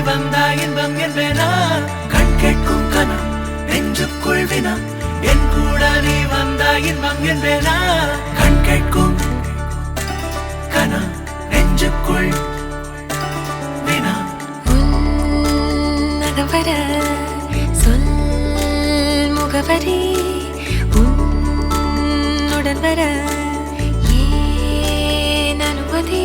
வந்தா இன்பம் என்பேனா கண் கேட்கும் கனா நெஞ்சுக்குள் வினா என் கூட நீ வந்தா இன்பம் என்பேனா கண் கேட்கும் கனா நெஞ்சுக்குள் வினா உன்னகவர சொல் முகவரி உன்னுடன் வர ஏன் அனுமதி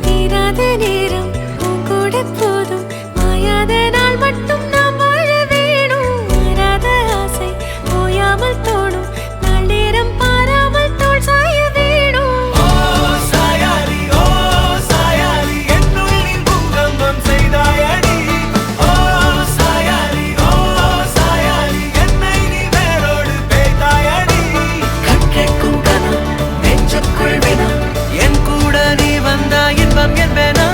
தீராத நேரம் உன் கூட போதும் மாயாத நாள் மட்டும் நாம் வாழ வேணும் மாறாத ஆசை ஓயாமல் தோணும் நாள் நேரம் பாராமல் தோள் சாய வேணும் ஓ சாயாரி என்னுள் நீ பூகம்பம் செய்தாயடி ஓ சாயாரி என்னை நீ வேரோடு பேய்த்தாயடி கண் கேட்கும் கனா நெஞ்சுக்குள் வினா என் கூட நீ வந்தா இன்பம் என்பேனா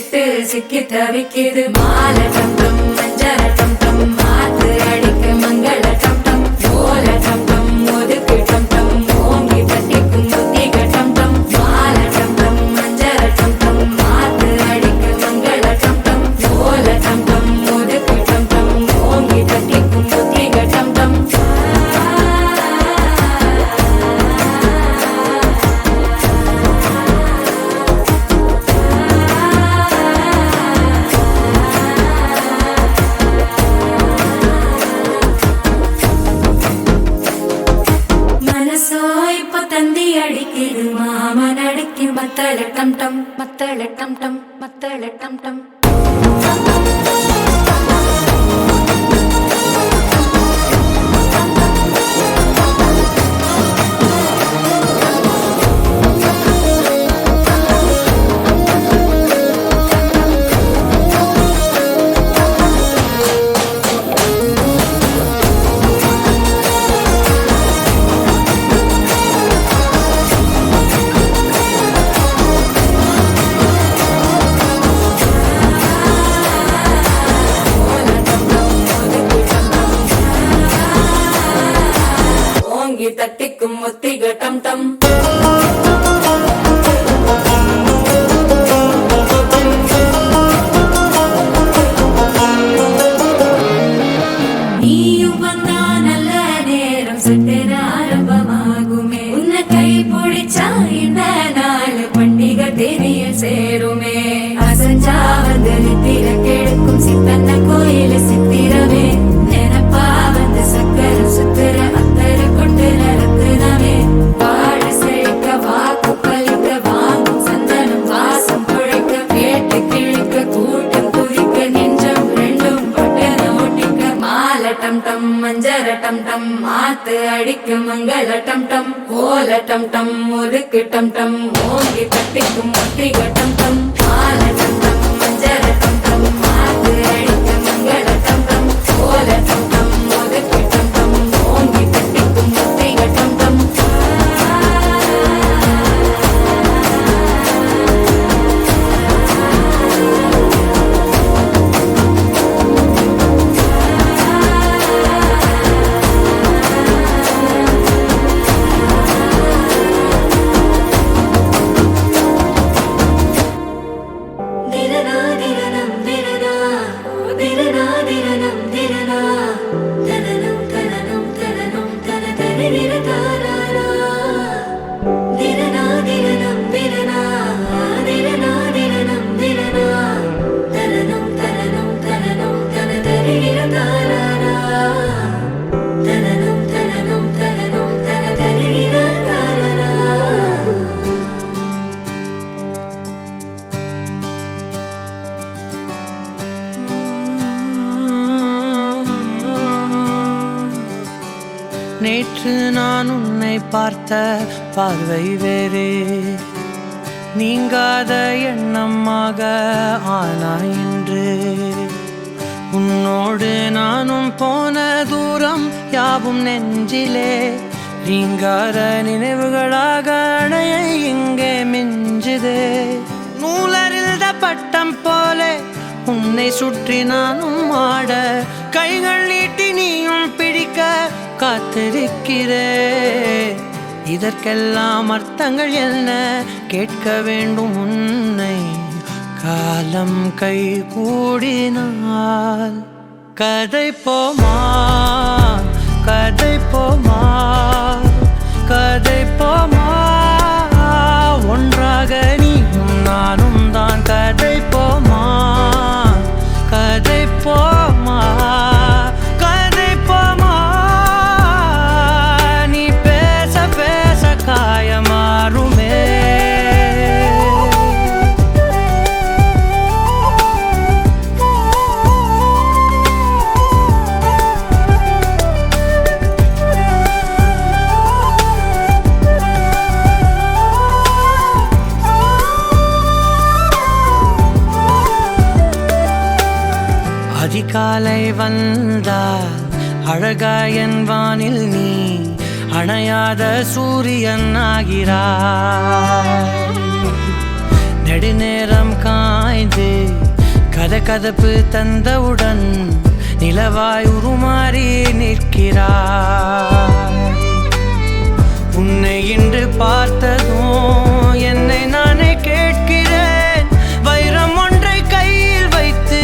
விட்டு சிக்கி தவிக்குது மாலை டம் டம் மஞ்சள டம் டம் மாத்து அடிக்க மங்கள டம் டம் ஓல டம் டம் ஒதுக்கு டம் டம் ஓங்கி தட்டிக்கும் புத்திக டம் டம் மாலை டம் டம் மஞ்சள டம் டம் மாத்து அடிக்க மங்கள டம் டம் ஓல டம் டம் ஒதுக்கு டம் டம் ஓங்கி தட்டிக்கும் புத்திக டம் டம் தந்தி அடிக்குது மாமன் அடிக்கு மத்தள டம் டம் மத்தள டம் டம் மத்தள டம் டம் தட்டிக்கும் முத்திக டம் டம் நீயும் வந்தா நல்ல நேரம் சட்டென ஆரம்பமாகுமே உன்னை கை பிடிச்சா இந்த நாள் பண்டிகை தெரிய சேருமே அசஞ்சா வந்து நித்திர கெடுக்கும் சித்தன்ன கோயில சித்திரமே நினப்பா வந்து சக்கர சுத்திர அத்தர கொண்டு நடத்துனவே பாட செழிக்க வாக்கு பலிக்க வாங்கும் சந்தனம் வாசம் குழைக்க கேட்டு கிழிக்க கூட்டம் குதிக்க நெஞ்சம் ரெண்டும் பட்டன ஒட்டிக்க மாலை டம் டம் மஞ்சர டம் டம் மாத்து அடிக்க மங்கள டம் டம் ஓல டம் டம் ஒதுக்கு டம் டம் ஓங்கி தட்டிக்கும் முத்திக டம் டம் மாலை டம் டம் மஞ்சர டம் டம் மாத்து அடிக்க மங்கள டம் டம் ஓல டம் டம் ஒதுக்கு டம் டம் ஓங்கி தட்டிக்கும் முத்திக டம் டம் நேற்று நான் உன்னை பார்த்த பார்வை வேறே நீங்காத எண்ணமாக ஆனாய் என்று உன்னோடு நானும் போன தூரம் யாவும் நெஞ்சிலே ரீங்கார நினைவுகளாக அணைய இங்கே மிஞ்சுதே நூலறிந்த பட்டம் போலே உன்னை சுற்றி நானும் ஆட கைகள் நீட்டி நீயும் பிடிக்க காத்திருக்கிறே இதற்கெல்லாம் அர்த்தங்கள் என்ன கேட்க வேண்டும் உன்னை காலம் கை கூடினால் கதை போமா கதை போமா கதை போமா ஒன்றாக நீயும் நானும் தான் கதை போமா கதை போமா கதை போமா நீ பேச பேச காயமாறுமே அதிகாலை வந்தால் அழகாயன் வானில் நீ அணையாத சூரியன் ஆகிறாய் நெடுநேரம் காய்ந்து கதப்பு தந்தவுடன் நிலவாய் உருமாறி நிற்கிறாய். உன்னை இன்று பார்த்ததும் என்னை நானே கேட்கிறேன். வைரம் ஒன்றை கையில் வைத்து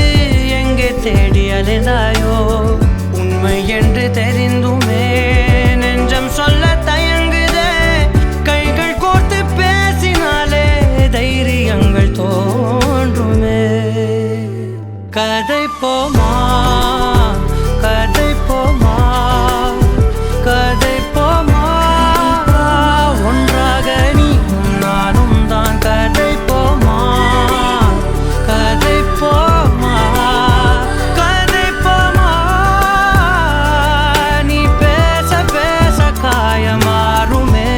எங்கே தேடி அலைந்தாயோ? உண்மை என்று தெரிந்துமே நெஞ்சம் சொல்ல தயங்குதே. கைகள் கோர்த்து பேசினாலே தைரியங்கள் தோன்றுமே. கதை போமா கதை போமா கதை போமா, ஒன்றாக நீயும் நானும் தான். கதை போமா கதை போமா கதை போமா, நீ பேச பேச காயமாறுமே.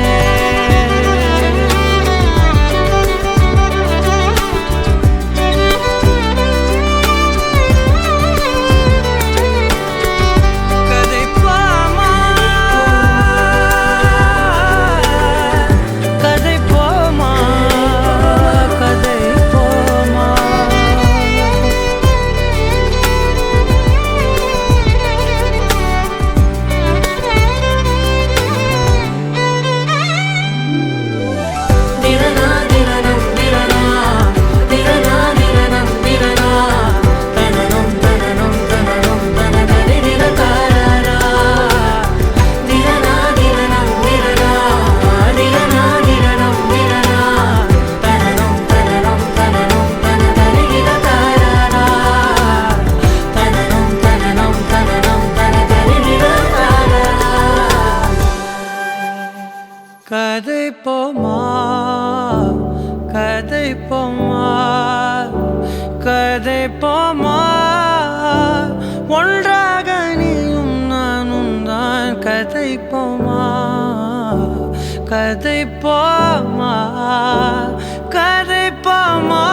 கதை போமா கதை போமா கதை போமா, ஒன்றாக நீயும் நானும் தான். கதை போமா கதை போமா கதை போமா,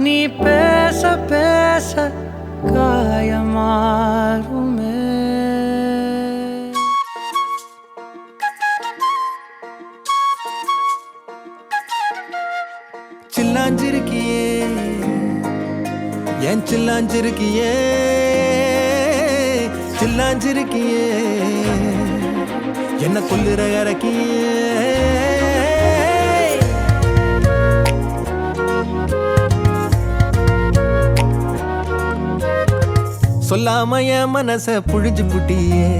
நீ பேச பேச காயமாறுமே. சில்லாஞ்சிருக்கியே என் சில்லாஞ்சிருக்கியே சில்லாஞ்சிருக்கியே என்ன கொல்லுற இறக்கியே. சொல்லாம என் மனச புழிஞ்சு புட்டியே,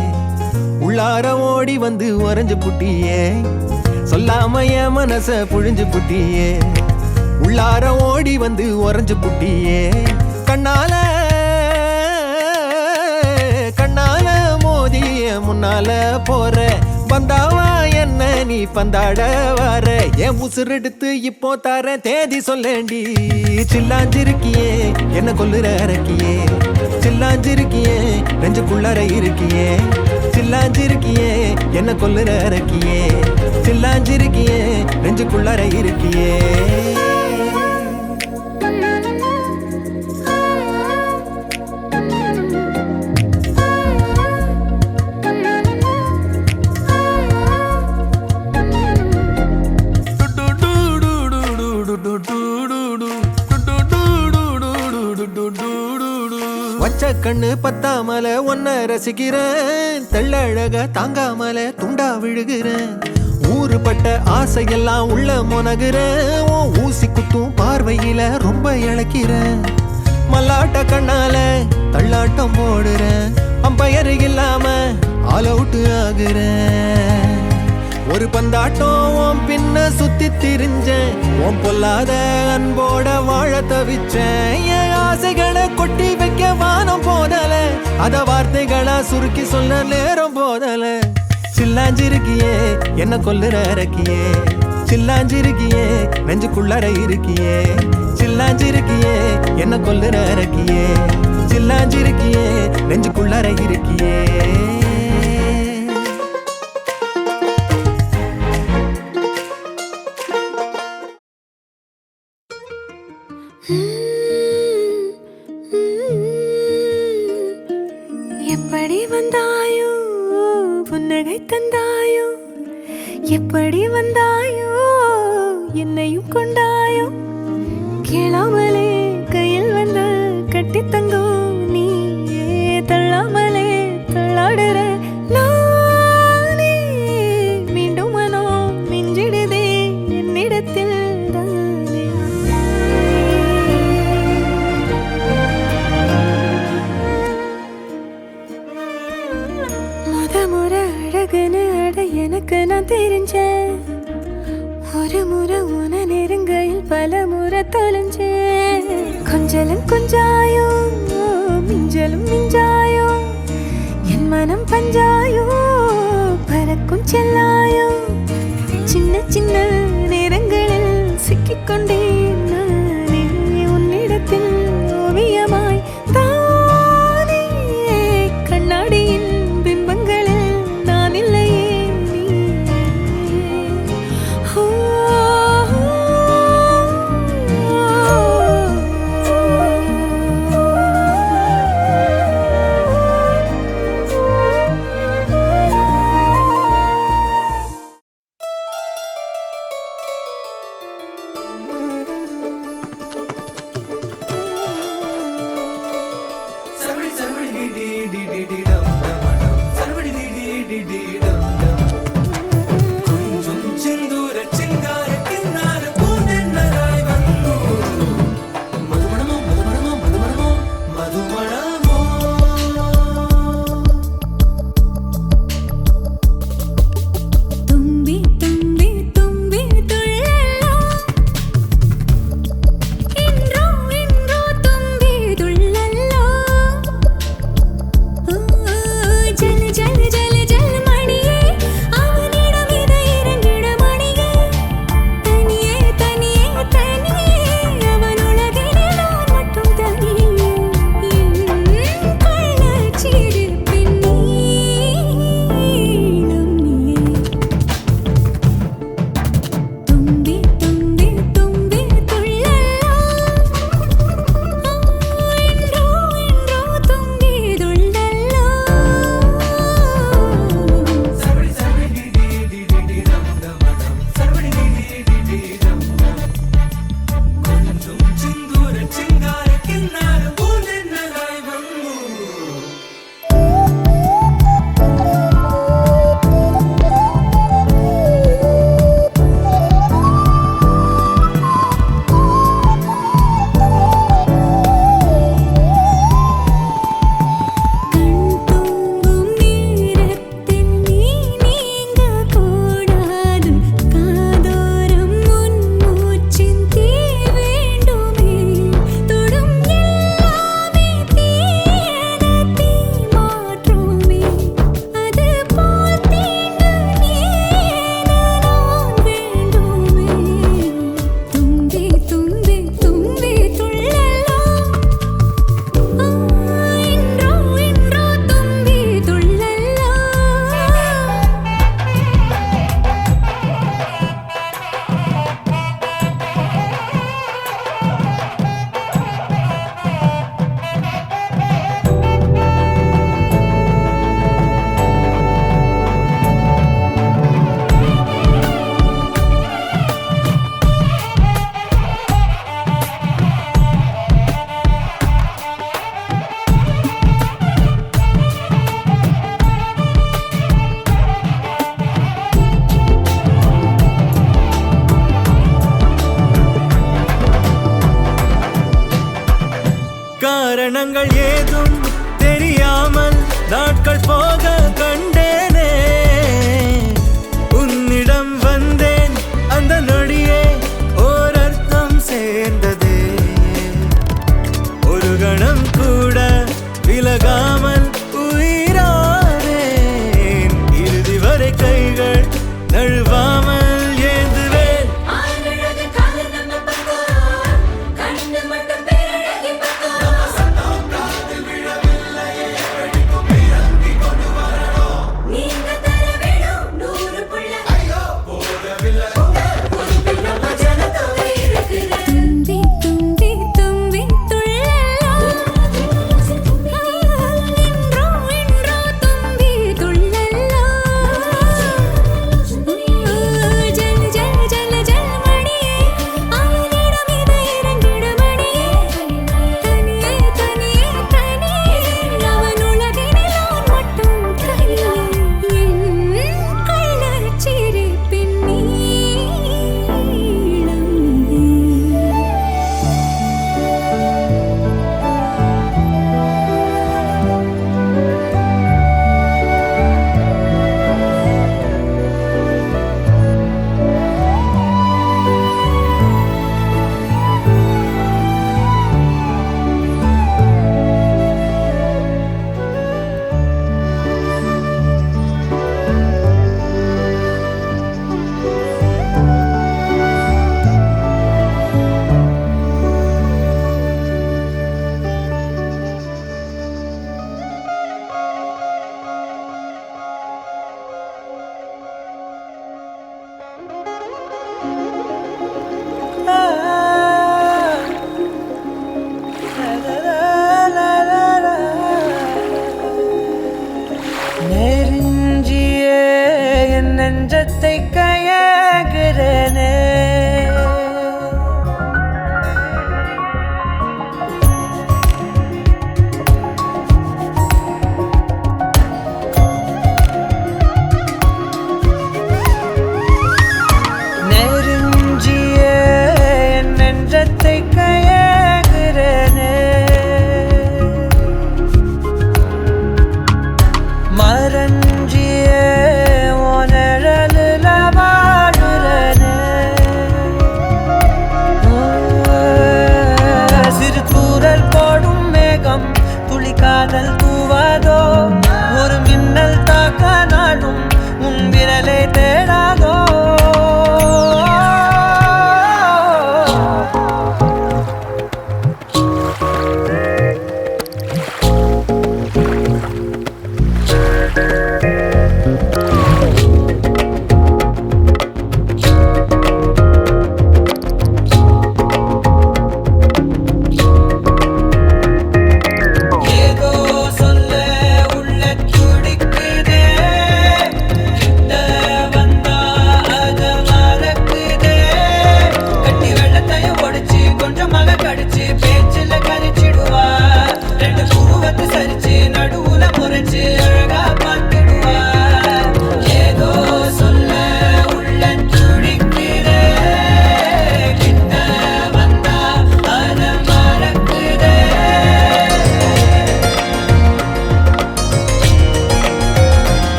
உள்ளார ஓடி வந்து உறைஞ்சு புட்டியே. சொல்லாம என் மனச புழிஞ்சு புட்டியே, உள்ளார ஓடி வந்து உறைஞ்சு புட்டியே. கண்ணால கண்ணால மோதிய முன்னால போற, வந்தாவா என்ன நீ பந்தாட வர. என் உசுரெடுத்து இப்போ தர தேதி சொல்லேண்டி. சில்லாஞ்சிருக்கியே என்ன கொல்லுற இறக்கியே, சில்லாஞ்சிருக்கியே நெஞ்சுக்குள்ளற இருக்கியே. சில்லாஞ்சிருக்கியே என்ன கொல்லுற இறக்கியே, சில்லாஞ்சிருக்கியே நெஞ்சுக்குள்ளற இருக்கியே. வச்ச கண்ணு பத்தாமல ஒன்ன ரசிக்கிறேன், தெள்ளழக தாங்காமல துண்டா விழுகிறேன். ஊறுபட்ட ஆசையெல்லாம் உள்ள முனகுறேன், ஊசி குத்தும் பார்வையில ரொம்ப இழக்கிறேன். மல்லாட்ட கண்ணால தள்ளாட்டம் போடுறேன், அம்பயர் இல்லாம ஆல் அவுட் ஆகுறேன். ஒரு பந்தாட்டம் பின்ன சுத்தி திரிஞ்சேன், உன் பொல்லாத அன்போட வாழ தவிச்சேன். என் ஆசைகளை கொட்டி வைக்க வானம் போதல, அத வார்த்தைகளா சுருக்கி சொல்ல நேரம் போதல. சில்லாஞ்சிருக்கியே என்ன கொல்லுற இறக்கியே, சில்லாஞ்சிருக்கியே நெஞ்சுக்குள்ளற இருக்கியே. சில்லாஞ்சிருக்கியே என்ன கொல்லுற இறக்கியே, சில்லாஞ்சிருக்கியே நெஞ்சுக்குள்ளற இருக்கியே. எப்படி வந்தாயோ புன்னகை தந்தாயோ, எப்படி வந்தாயோ என்னையும் கொண்டாயோ. கேளாமலே கொஞ்சலும் கொஞ்சாயோ மிஞ்சலும் மிஞ்சாயோ என் மனம் பஞ்சாயோ பறக்கும் செல்லாயோ சின்ன சின்ன நேரங்களில் சிக்கிக்கொண்டேன் நானே உன்னிடத்தில் ஓவியமாய் தானே கண்ணாடியின் பிம்பங்களில் நான் இல்லையே சர்வடி சர்வடி டி டி டி டி டம் டம் சர்வடி டி டி டி டி டம் டம் கொஞ்சம் சிந்தூர சிங்கார கின்னார பூந்தென்னராய் வந்து மதுமணமோ மதுமணமோ மதுமணமோ மதுமணமோ தும்பி தும்பி தும்பி துள்ளலோ இன்றோ இன்றோ தும்பி துள்ளலோ ஜல் ஜல் ஜல் ஜல் மணியே அவனிடம் இதை இறங்கிட மணியே தனியே தனியே தனியே அவன் உலகிலே நான் மட்டும் தனியே என் கள்ளச்சிரிப்பின் நீளம் நீயே தும்பி தும்பி தும்பி துள்ளலோ இன்றோ இன்றோ தும்பி துள்ளலோ சர்வடி சர்வடி டி டி டி டி டம் டம் சர்வடி டி டி டி டி டம் டம் கொஞ்சம் சிந்தூர சிங்கார கின்னார பூந்தென்னராய் வந்து கண் தூங்கும் நேரத்தில் நீ நீங்க கூடாது காதோரம் உன் மூச்சின் தீ வேண்டுமே தொடும் எல்லாமே தீயன தீ மாற்றுமே அது போல் தீண்டு நீயென நான் வேண்டுமே தும்பி தும்பி தும்பி துள்ளலோ இன்றோ இன்றோ தும்பி துள்ளலோ காரணங்கள் ஏதும் தெரியாமல் நாட்கள் போக கண்டேனே உன்னிடம் வந்தேன் அந்த நொடியே ஓர் அர்த்தம் சேர்ந்ததே ஒரு கணம் கூட விலகாமல் உயிரானேன் இறுதி வரை கைகள் நழுவாமல் ஏந்துவேன் ஆனழகு கால நம்ம பக்கம் கண்ணு மட்டும் பேரழகி பக்கம்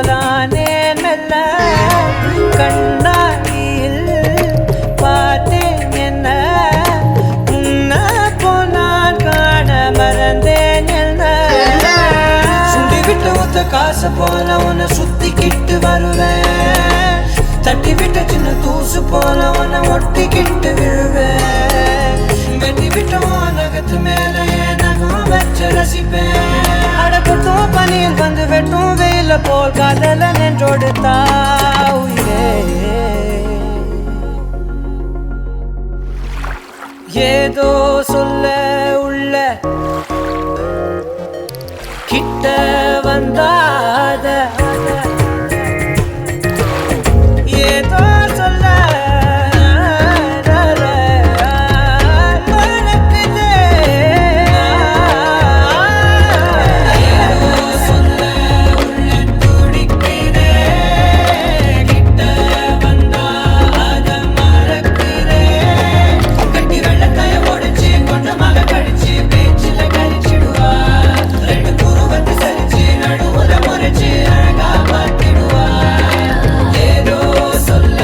போலானே மெல்ல கண்ணாடியில் பார்த்தேன் என்ன உன்ன போனால் காண மறந்தேன் என்ன சுண்டி விட்டு ஒத்த காசு போல உன்னை சுத்திக்கிட்டு வருவேன் தட்டி விட்ட சின்ன தூசு போல உன்னை ஒட்டிக்கிட்டு விழுவேன் வெட்டி விட்ட நகத்து மேல நகம் வச்சு ரசிப்பேன் அடக்கட்டும் பனியில் வந்து வெட்டும் வெயில போல் காதல நின்றோடு தாவுயிரே ஏதோ சொல்ல உள்ள கிட்ட வந்தாத ஏதோ சொல்ல மறக்குதே. ஏதோ சொல்ல உள்ள துடிக்குதே. கிட்ட வந்தா அத மறக்குதே. கட்டி வெள்ளக்காய உடைச்சு கொஞ்சமாக கடிச்சு பேச்சில கரிச்சிடுவா ரெண்டு குருவத்து சரிச்சு நடுவுல முறைச்சு அழகா மாத்திடுவா ஏதோ சொல்ல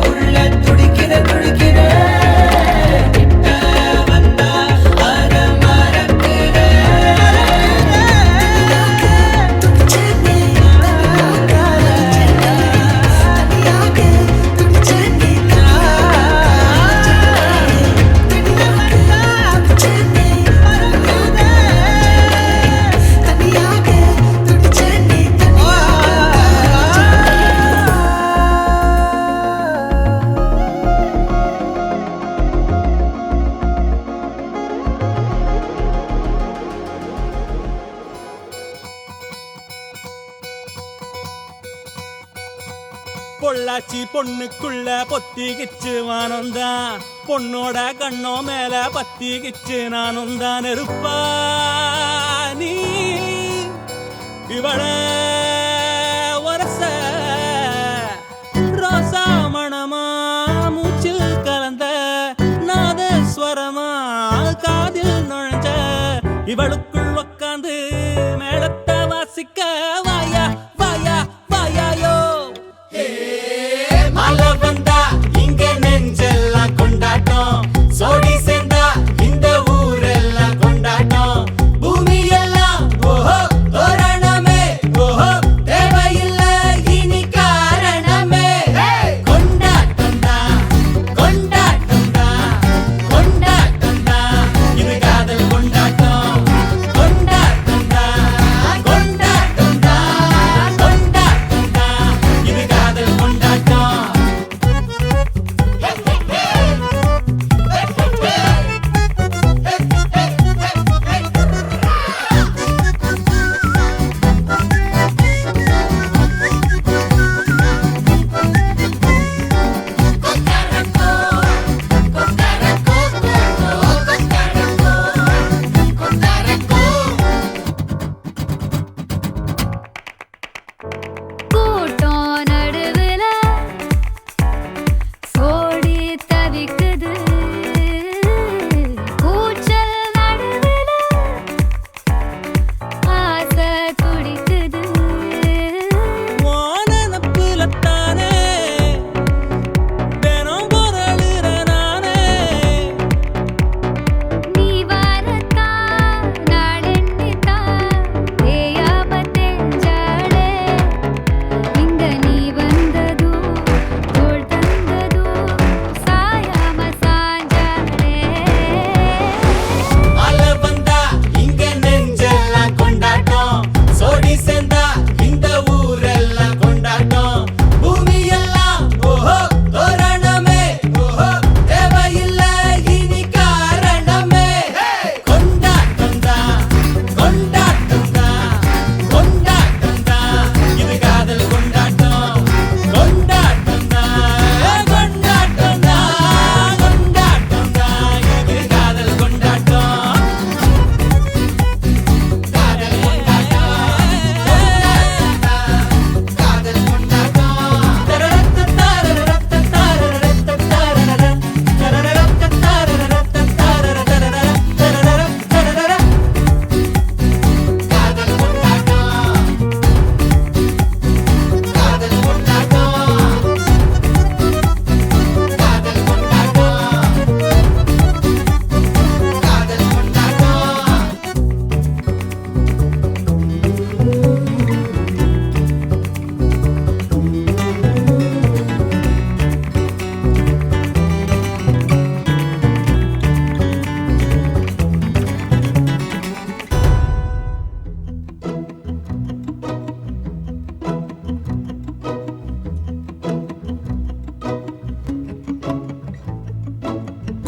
உள்ள துடிக்கிற துடிக்கிற கிட்ட வந்தா அத மறக்குதே. பொள்ளாச்சி பொண்ணுக்குள்ள பொத்திக்கிச்சு வானந்தான் பொண்ணோட கண்ணோ மேல பத்திக்கிச்சு நானும் தான் இருப்பா நீ இவள வரச ரோசா மணமா மூச்சில் கலந்த நாதஸ்வரமா காதில் நுழைஞ்ச இவளுக்குள் உக்காந்து மேளத்தை வாசிக்க வாயா வாயா வாயாயோ மழை வந்தா இங்க நெஞ்செல்லாம் கொண்டாட்டம் சோடி சேர்ந்தா இந்த ஊரெல்லாம் கொண்டாட்டம் பூமி எல்லாம் ஓஹோ தோரணமே ஓஹோ தேவையில்ல இனி காரணமே கொண்டாட்டம் தான் கொண்டாட்டம் தான் கொண்டாட்டம் தான் இது காதல் கொண்டாட்டம்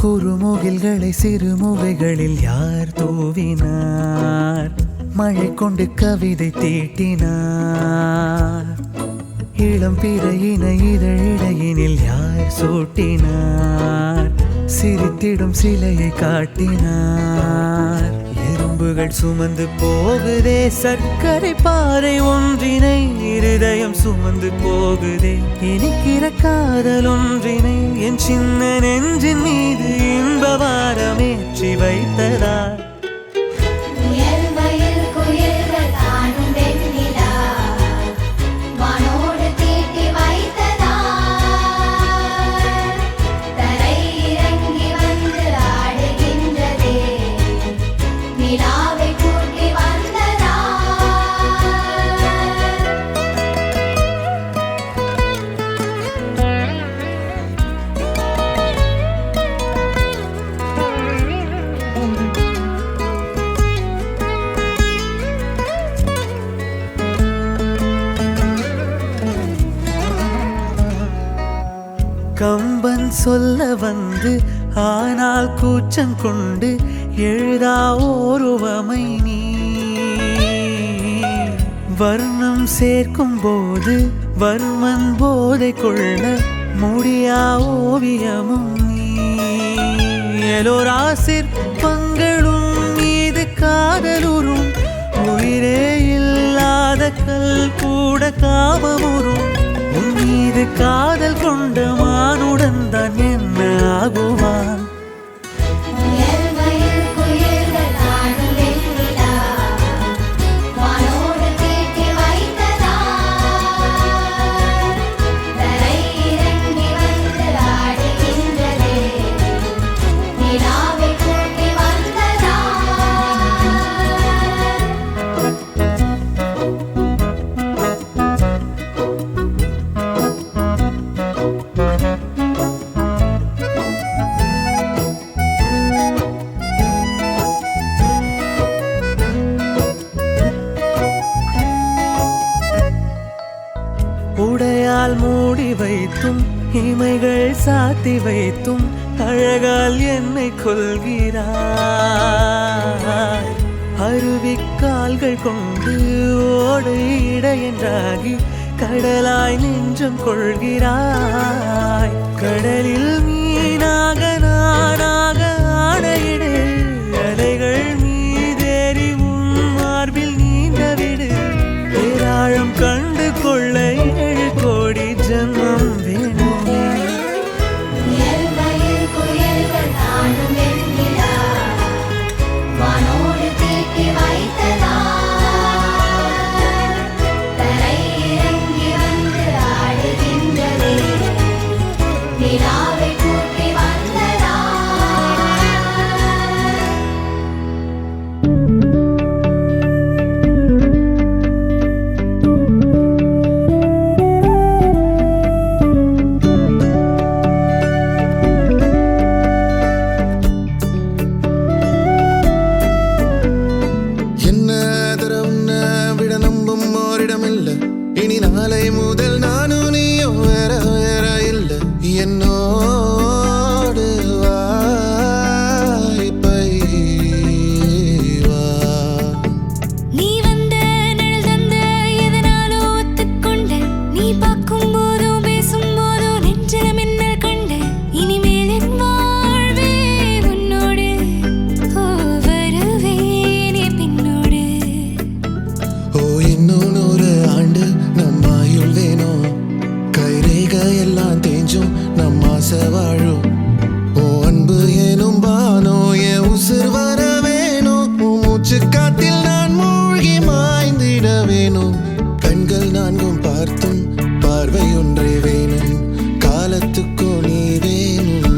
குறுமுகில்களை சிறுமுகைகளில் யார் தூவினார் மழை கொண்டு கவிதை தீட்டினார் இளம் பிறையின இதழிடையினில் யார் சூட்டினார் சிரித்திடும் சிலையை காட்டினார் எறும்புகள் சுமந்து போகுதே சர்க்கரை பாறை ஒன்றினை இருதயம் சுமந்து போகுதே இனிக்கிற காதல் ஒன்றினை என் சின்ன நெஞ்சின் மீது இன்ப வாரமேற்றி வைத்ததார் முயல் மயில் குயில்கள் தானும் வெண்ணிலா வானோடு தீட்டி வைத்ததார் தரை இறங்கி வந்து ஆடுகின்றதே நிலாவை கூட்டி வந்ததார் கம்பன் சொல்ல வந்து ஆனால் கூச்சம் கொண்டு எழுதா ஓருவமை நீ வர்ணம் சேர்க்கும் போது வர்மன் போதை கொள்ள முடியா ஓவியமும் நீ எலோரா சிற்பங்களும் மீது காதலுறும் உயிரே இல்லாத கல் கூட காமமுறும் உன் மீது காதல் கொண்ட மானுடன் தான் என்ன ஆகுவான் முயல் மயில் குயில்கள் தானும் வெண்ணிலா வானோடு தீட்டி வைத்ததார் தரை இறங்கி வந்து ஆடுகின்றதே நிலாவை கூட்டி வந்ததார் உடையால் மூடி வைத்தும் இமைகள் சாத்தி வைத்தும் அழகால் என்னை கொள்கிறாய் அருவிக்கால்கள் கொண்டு ஓடு இடையென்றாகி கடலாய் நெஞ்சம் கொள்கிறாய் கடலில் மீனாக நானாக ஆடையிடு அலைகள் மீதேறி உன் மார்பில் நீண்டவிடு பேராழம் கண்டு கொள்ள 7 கோடி ஜன்மம் வேணுமே முயல் மயில் குயில்கள் தானும் வெண்ணிலா வானோடு தீட்டி வைத்ததார் தரை இறங்கி வந்து ஆடுகின்றதே நிலாவை கூட்டி வந்ததார் என்ன தர உன்னை விட நம்பும் ஓரிடமில்ல இனி நாளை முதல் நானும் நீயும் வேற வேற இல்ல என்னோடு வாய்ப்பை வா நீ வந்த நிழல் தந்த எதனாலோ ஒத்துக்கொண்ட நீ பார்க்கும் போதோ பேசும் போதோ நெஞ்சில மின்னல் கண்ட இனிமேல் என் வாழ்வே உன்னோடு ஓ வருவேனே பின்னோடு ஓ இன்னும் 100 ஆண்டு நம்ம ஆயுள் வேணும் கைரேக எல்லாம் தேஞ்சும் நம்ம ஆசை வாழும் ஓ அன்பு ஏனும் பானோ என் உசுர் வர வேணும் உன் மூச்சு காத்தில் நான் மூழ்கி மாய்ந்திட வேணும் கண்கள் நான்கும் பார்த்தும் பார்வை ஒன்றே வேணும் காலத்துக்கும் நீ வேணும்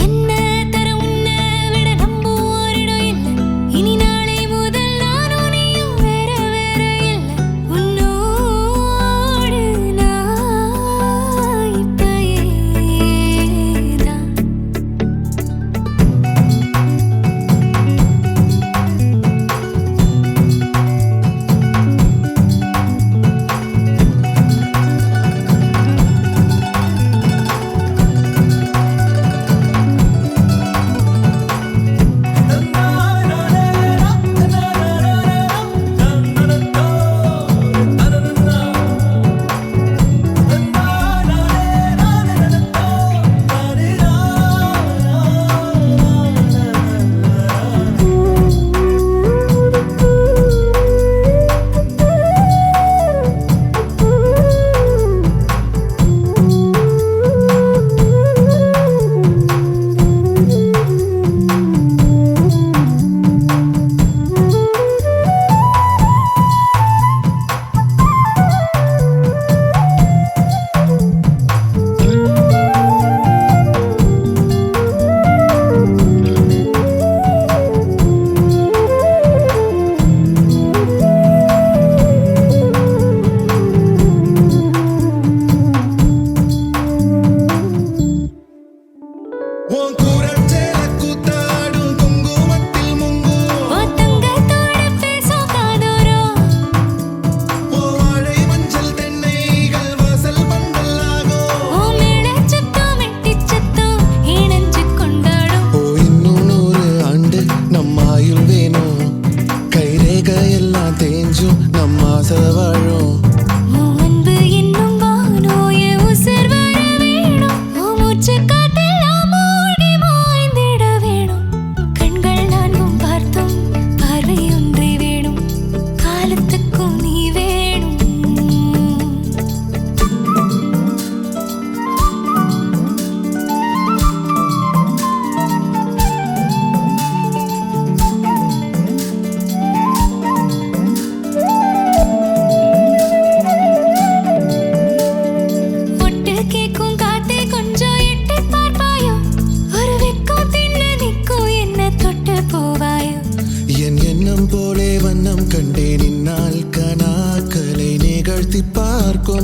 என்ன தர உன்னை விட நம்பும் ஓரிடம் இல்லை இனி நாளை முதல் நானும் நீயும் வேற வேற இல்லை உன்னோடு நான் இப்பயே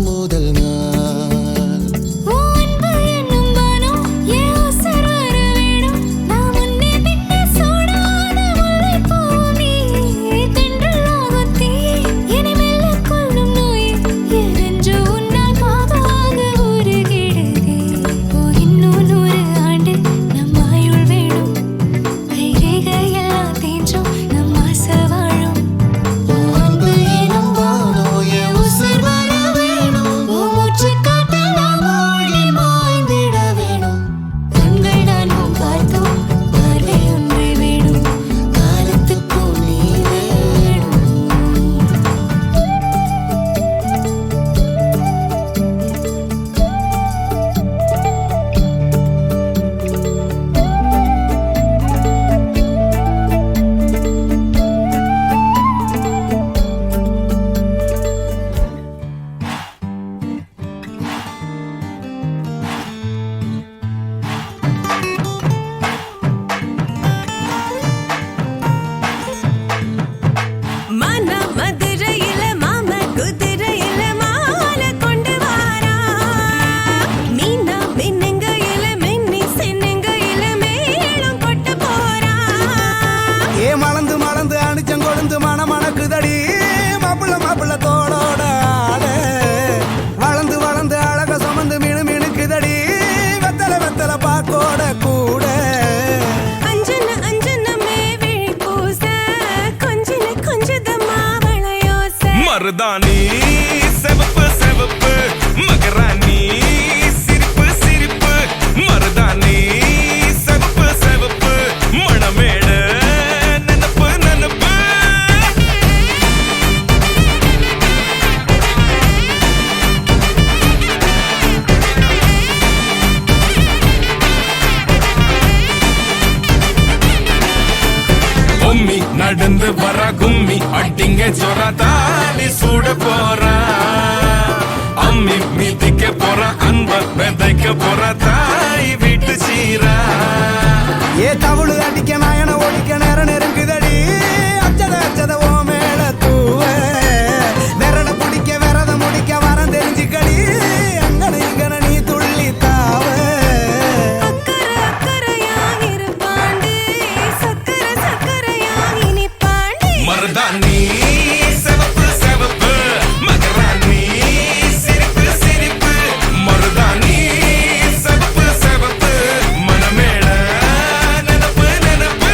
முதல் நாள் உன் அன்பு என்னும் வானம் என் உசுர் வர வேணும். நான் முன்னே பின்னே சூடான முல்லைப்பூ நீ. தென்றலாகும் தீயே என்னை மெல்ல கொல்லும் நோயே. என் நெஞ்சு உன்னால் பாவாக உருகிடுதே. ஓ இன்னும் 100 ஆண்டு நம் ஆயுள் வேணும். கைரேகையெல்லாம் தேஞ்சும் நம் ஆசை வாழும். உன் அன்பு எனும் வானம் என் உசுர் வர வேணும். உன் மூச்சுக் காற்றில் நாம் மூழ்கி மாய்ந்திட வேணும். கண்கள் நானும் பார்த்தோம் பார்வை ஒன்றே வேணும். காலத்துக்கும் நீ வேணும். மன மதுரையில மாம குதிரையில மாலை கொண்டு வாரா. மீனா மின்னுங்கையில மின்னி சின்னுங்கையில மேளம் கொட்ட போறா. ஏ மலந்து மலந்து அணிச்சம் கொழுந்து மணக்குதடி மாப்பிள்ள மாப்பிள்ள தோளோட ஆட வளர்ந்து வளர்ந்து அழக சுமந்து மினுக்குதடி வெத்தலை வெத்தலை பாக்கோட கூட அஞ்சன அஞ்சனமே விழி பூச கொஞ்சன கொஞ்சதமா வளையோச. மருதாணி செவப்பு செவப்பு மகராணி சிரிப்பு சிரிப்பு மருதாணி செவப்பு செவப்பு மணமேட நனப்பு நனப்பு பொம்மி நடந்து வர கும்மி அட்டிங்க சொரா தாலி சூட போறா. அம்மி மீதிக்க போற அன்ப விதைக்க போற தாய் வீட்டு சீரா. ஏ தவுளு அடிக்க நாயன ஒழிக்க நேரம் நெருங்குதடி அச்சத அச்சத ஓ மேல தூவ விரட பிடிக்க விரத முடிக்க வரம் தெரிஞ்சுக்கடி அங்கன இங்கன நீ துள்ளி தாவ அக்கறை அக்கறையா இருப்பாண்டி சக்கரை சக்கரையா இனிப்பாண்டி. மருதாணி செவப்பு செவப்பு மகராணி சிரிப்பு சிரிப்பு மருதாணி செவப்பு செவப்பு மணமேட நனப்பு நனப்பு.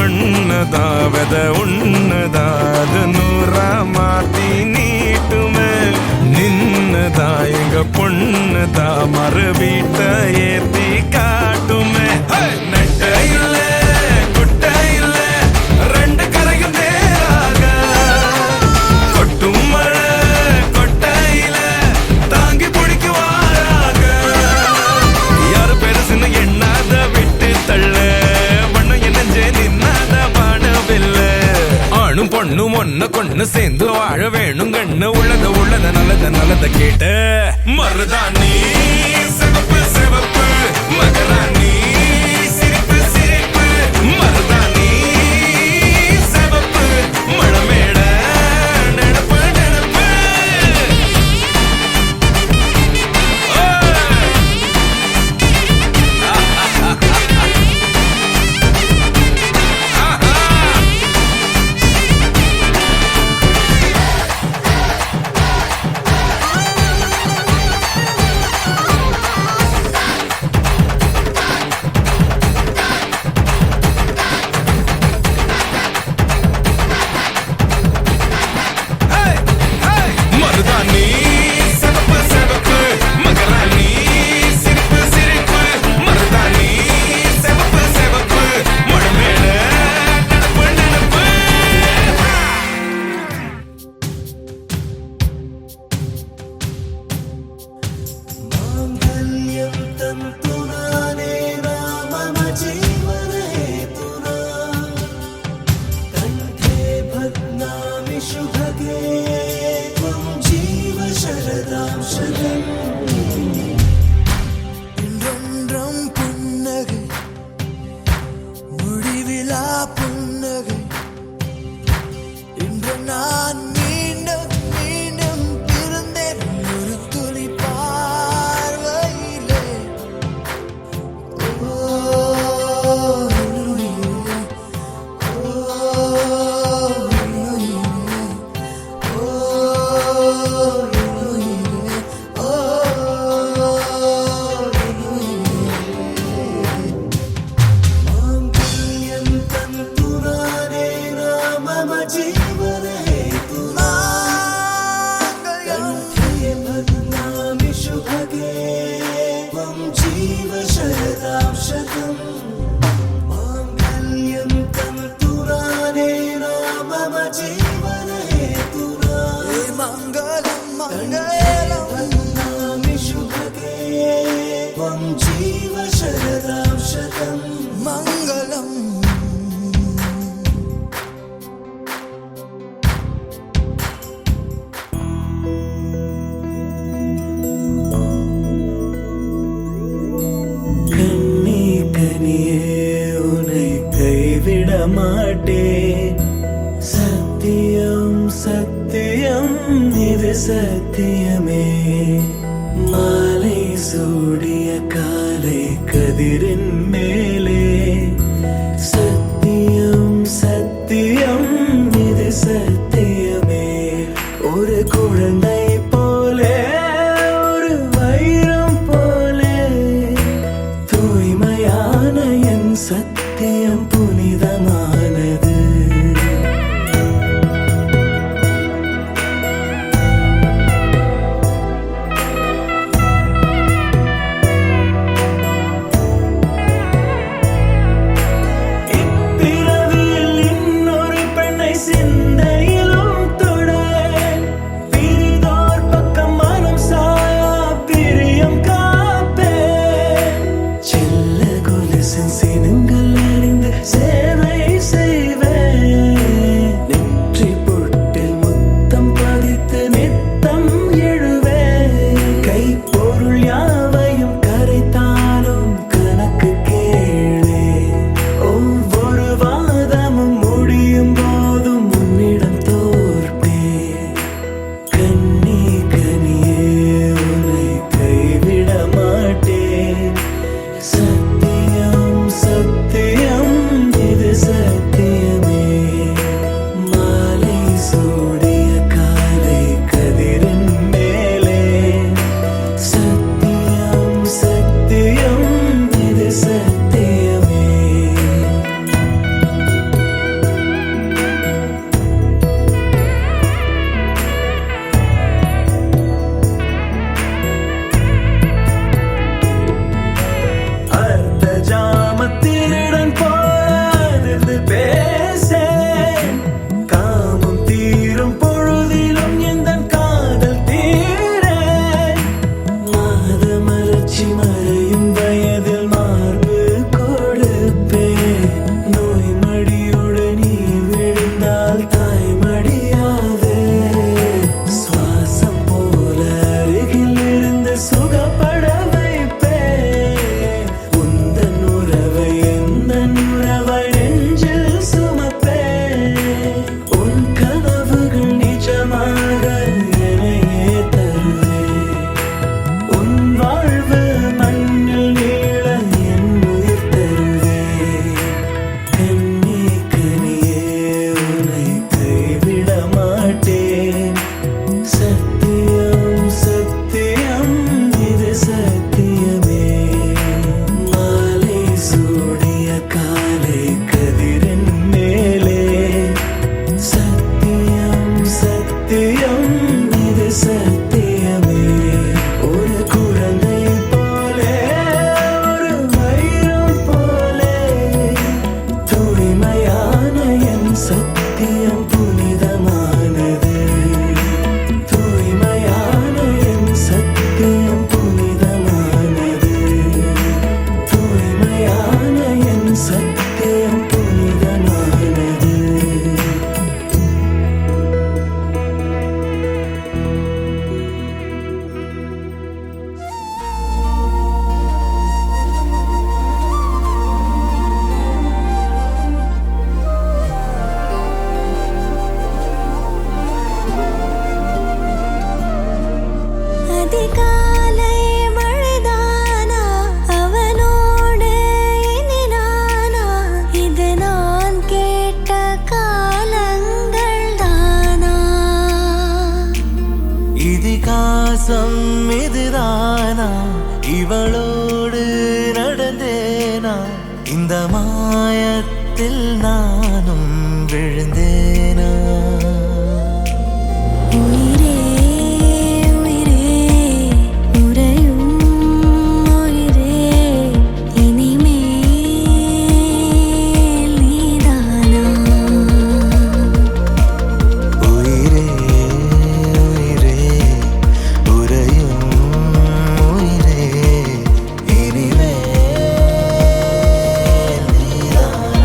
மண்ணதாவத உன்னதாத நூறா மாத்தி நீட்டுமே நின்னதா எங்க பொண்ணுதா மறு வீட்ட ஏத்தி காட்டுமே. நெட்ட இல்ல குட்ட இல்ல ரெண்டு கரையும் நேராக கொட்டும் மழை கொட்டையில தாங்கி பிடிக்குவாராக. யாரு பெருசுன்னு எண்ணாத விட்டு தள்ள வண்ணம் என்னஞ்சே நின்னாத வானவில்ல. ஆணும் பொண்ணும் ஒன்ன கொண்டு சேர்ந்து வாழ வேணும் கண்ணு உள்ளத உள்ளத நல்லத நல்லத கேட்டு மருதாணி சிவப்பு சிவப்பு மகராணி சிரிப்பு சிரிப்பு மருதாணி சிவப்பு மணமேட நெனப்பு நெனப்பு. உன்னை கைவிட மாட்டேன். சத்தியம் சத்தியம் இது சத்தியமே. மாலை சூடிய காலை கதிரின் மேலே. சத்தியம் சத்தியம் இது சத்தியமே. ஒரு குழந்தை போலே ஒரு வைரம் போலே தூய்மையான என் சத்தியம் புனிதமானது. இப்பிறவியில் இன்னொரு பெண்ணை சிந்தையிலும் தொட. பிரிதோர் பக்கம் மனம் சாயா பிரியம் காப்பேன். செல்ல கொலுசின் சினங்கள் அறிந்து சேவை செய்வேன். நெற்றி பொட்டில் முத்தம் பதித்து நித்தம் எழுவேன். கைப்பொருள் யாவையும் கரைத்தாலும் கணக்கு கேளே. ஒவ்வொரு வாதமும் முடியும் போதும் உன்னிடம் தோற்பேன். கண்ணி கனியே உன்னை கைவிட மாட்டேன். சத்தியம் சத்தியம் இது சத்தியமே. மாலை சூடிய காலை கதிரின் மேலே. சத்தியம் சத்தியம் இது சத்தியமே. அர்த்த ஜாமத்திருடன் போராது பேசேன். காமம் தீரும் பொழுதிலும் எந்தன் காதல் தீரேன். மாதமலர்ச்சி மறையும் வயதில் மார்பு கொடுப்பேன். நோய் மடியோடு நீ விழுந்தால் தாய்மடியாதே. சுவாசம் போல அருகில் இருந்து சுகப்பட வைப்பேன். உந்தன் உறவை எந்தன் உறவை நெஞ்சில் சுமப்பேன். உன் கனவுகள் நிஜமாக என்னையே தருவேன். உன் வாழ்வு மண்ணில் நீள என் உயிர் தருவேன். கண்ணி கனியே உன்னை கைவிட மாட்டேன். சத்தியம் சத்தியம் இது சத்தியமே. மாலை சூடிய காலை கதிரின் மேலே. சத்தியம் சத்தியம் இது சத்தியமே. ஒரு குழந்தை போலே ஒரு வைரம் போலே தூய்மையான என் சத்தியம் புனிதமானது. தூய்மையான என் சத்தியம் புனிதமானது. தூய்மையான என் சத்தியம் புனிதமானது. அதிகாலை மழைதானா அவனோடு இனி நானா? இது நான் கேட்ட காலங்கள் தானா? இதிகாசம் இதுதானா? இவளோடு நடந்தேனா? இந்த மாயத்தில் நானும் விழுந்தேனா? உயிரே உயிரே உறையும் உயிரே இனிமேல் நீதானா? உயிரே உயிரே உறையும் உயிரே இனிமேல் நீதானா?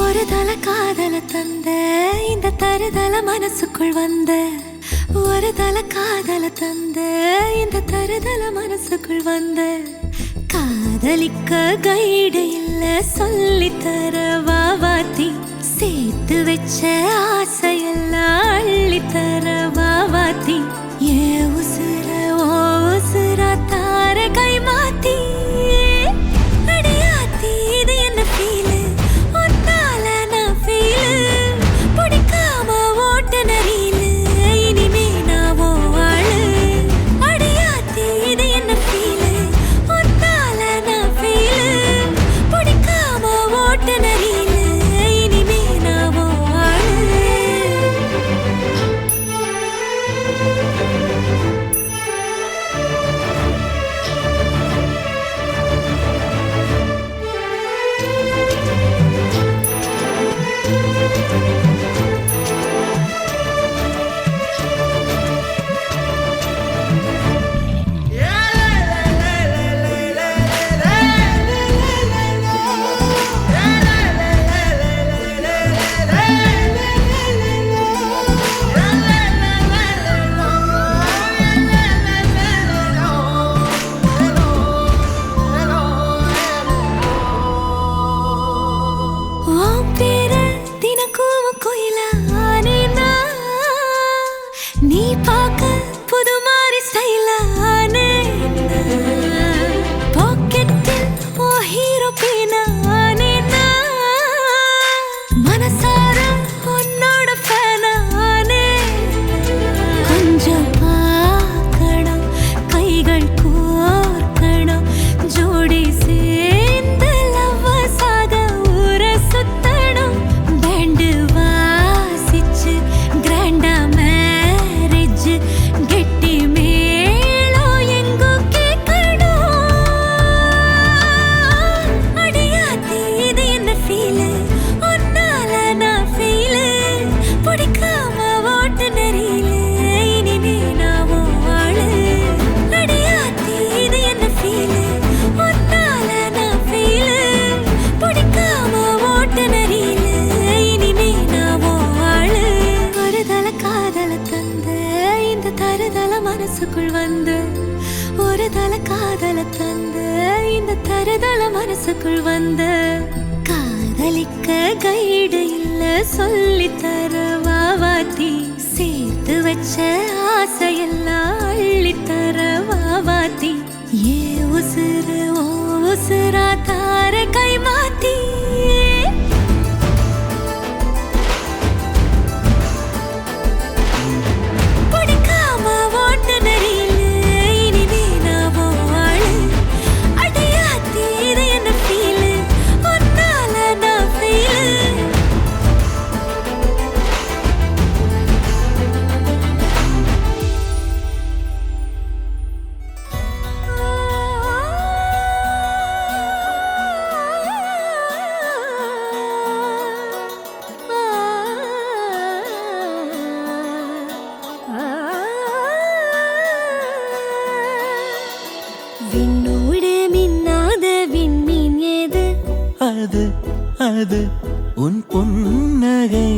ஒரு தல காதல தந்த இந்த தருதல மனசுக்குள் வந்த ஒரு தல காதல தந்த இந்த தருதல மனசுக்குள் வந்த காதலிக்க கைடு இல்ல சொல்லி தர வாவாத்தி சேர்த்து வச்ச ஆசையெல்லாம் அள்ளி தர வாவாத்தி ஏ உசுர ஓ உசுரா தார கை மாத்தி அடியாத்தி இது என்ன ஃபீலு ஒன்னால நான் ஃபீலு பிடிக்காம ஓட்ட நரீலு இனிமே நான் ஓ ஆளு அடியாத்தி இது என்ன ஃபீலு ஒன்னால நான் ஃபீலு பிடிக்காம ஓட்ட நரீலு இனிமே நான் ஓ ஆளு உன் பேர தினக்கும் கோயிலா ஆனேனா நீ பார்க்க புது மாதிரி ஸ்டைலா ஆனேனா பாக்கெட்டில் ஓ ஹீரோ பேனா ஆனேனா மனசார உன்னோட ஃபேனா ஆனேனா கொஞ்சம் பார்க்கணும் கைகள் கோர்க்கணும் ஜோடி சேர்ந்து லவ்வசாக ஊர சுத்தணும் பேண்டு வாசிச்சு கிராண்டா மேரேஜ் கெட்டி மேளம் எங்கோ கேட்கணும் அடியாத்தி இது என்ன ஃபீலு ஒன்னால நான் ஃபீலு பிடிக்காம ஓட்டு நெறியில இனிமே நான் ஓ ஆளு அடியாத்தி இது என்ன ஃபீலு ஒன்னால நான் ஃபீலு பிடிக்காம ஓட்டு நெறியில இனிமே நான் ஓ ஆளு ஒரு தல காதல தந்த இந்த தருதல மனசுக்குள் வந்து ஒரு தல காதல தந்த இந்த தருதல மனசுக்குள் வந்து காதலிக்க கைடு இல்ல சொல்லி தர வாவாத்தி சேர்த்து வச்ச ஆசையெல்லாம் அள்ளி தர வாவாத்தி ஏ உசுறு ஓ உசுரா தார கை மாத்தி பிடிக்காம ஓட்டு நெறியில இனிமே நான் ஓ ஆளு அடியாத்தி இது என்ன ஃபீலு ஒன்னால நான் ஃபீலு அது உன் புன்னகை.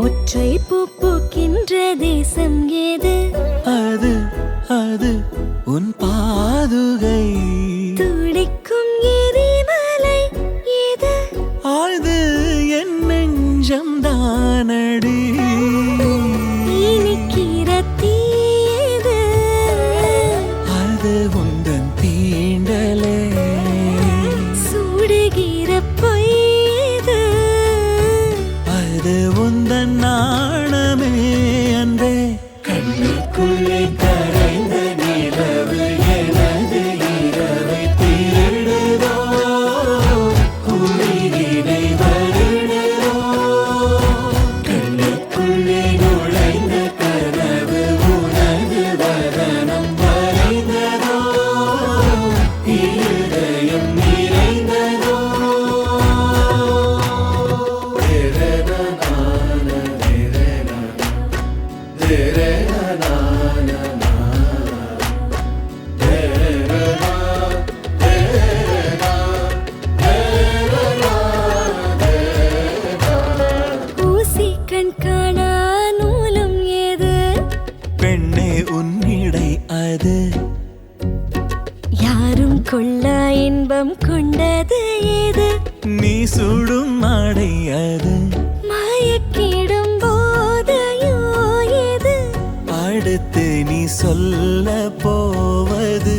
ஒற்றை பூ பூக்கின்ற தேசம் ஏது? அது அது உன் பாதுகை. துடிக்கும் எரிமலை ஏது? ஆழ்து என் நெஞ்சம் தானடி. இனிக்கிற தீயது? அது உந்தன் தீண்டலே. சுடுகிற பொய்யது? அது உந்தன் நாணமே அன்பே. கண்ணுக்குள்ளே கரைந்த நிலவு எனது இரவை திருடுதோ, உயிரினை வருடுதோ. கண்ணுக்குள்ளே நுழைந்த கனவு உனது வதனம் வரைந்ததோ, இருதயம் நிறைந்ததோ. ஊசி கண் காணா நூலும் ஏது? பெண்ணே உன்னிடை அது. யாரும் கொள்ளா இன்பம் கொண்டது ஏது? நீ சுடும் ஆடை அது. மயக்கிடும் போதையோ ஏது? அடுத்து நீ சொல்ல போவது.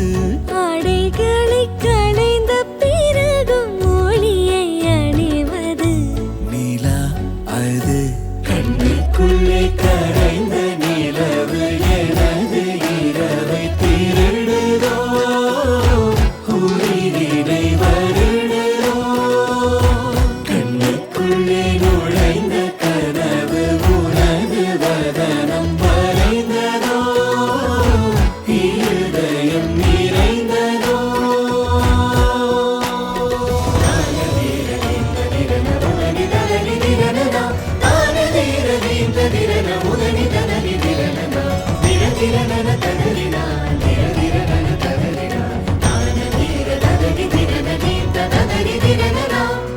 ஆடைகளை களைந்த பிறகும் ஒளியை அணிவது. நிலா அது. கண்ணுக்குள்ளே கரைந்த நிலவு எனது இரவை திருடுதோ, உயிரினை வருடுதோ. கண்ணுக்குள்ளே நுழைந்த கனவு உனது வதனம் வரைந்ததோ, இருதயம் நிறைந்ததோ.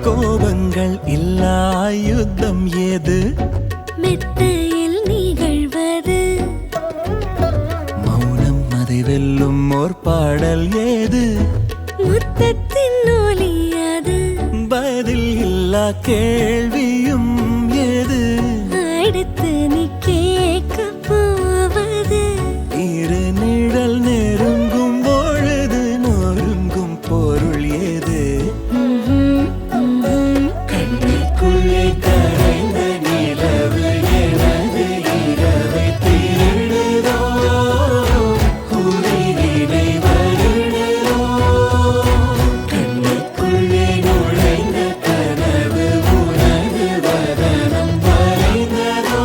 கோபங்கள் இல்லா யுத்தம் ஏது? மெத்தையில் நிகழ்வது. மௌனம் அதை வெல்லும் ஓர் பாடல் ஏது? முத்தத்தின் ஒலி அது. பதில் இல்லா கேள்வியும் ஏது? அடுத்து நீ கேட்க போவது. இரு நிழல் நெருங்கும் பொழுது நொறுங்கும் பொருள் ஏது? கண்ணுக்குள்ளே கரைந்த நிலவு எனது இரவை திருடுதோ, உயிரினை வருடுதோ. கண்ணுக்குள்ளே நுழைந்த கனவு உனது வதனம் வரைந்ததோ,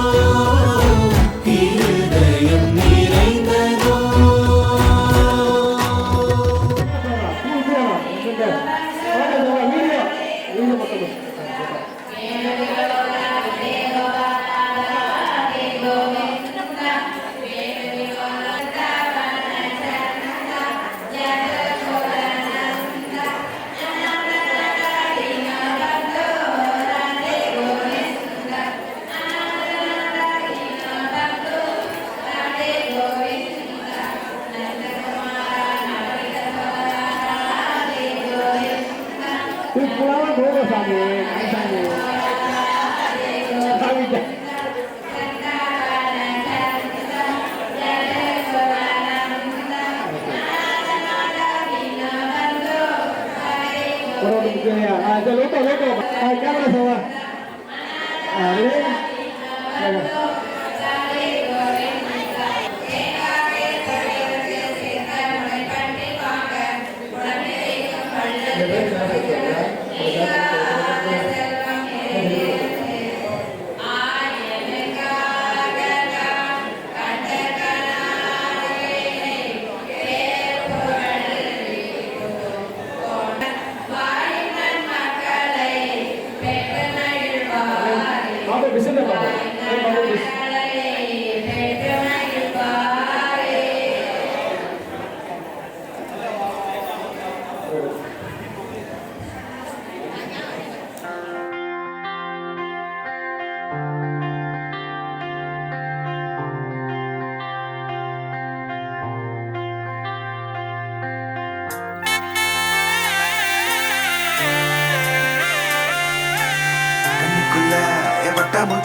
இருதயம் நிறைந்ததோ.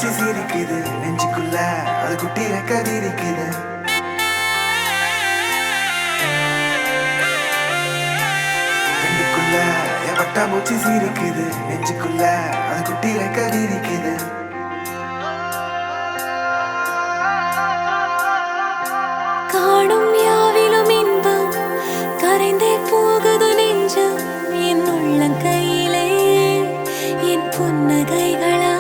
பூச்சி சிரிக்குது நெஞ்சுக்குள்ள அது குட்டி ரெக்க விரிக்குது கண்ணுக்குள்ள என் பட்டா பூச்சி சிரிக்குது நெஞ்சுக்குள்ள அது குட்டி ரெக்க விரிக்குது காணும் யாவிலும் இன்பம் கரைந்தே போகுது நெஞ்சம் என் உள்ளங்கையிலே என் புன்னகைகளா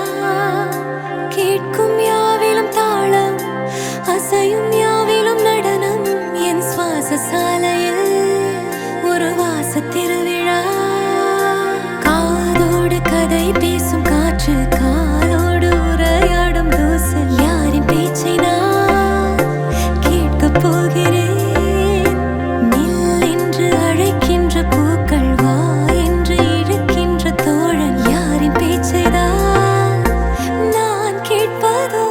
கேட்கும் யாவிலும் தாளம் அசையும் யாவிலும் நடனம் என் சுவாச சாலையில் ஒரு வாச திருவிழா காதோடு கதை பேசும் காற்று காலோடு உரையாடும் தூசு யாரின் பேச்சை நான் கேட்கப் போகிறேன் நில் என்று அழைக்கின்ற பூக்கள் வா என்று இழுக்கின்ற தோழன் யாரின் பேச்சைதான் நான் கேட்பதோ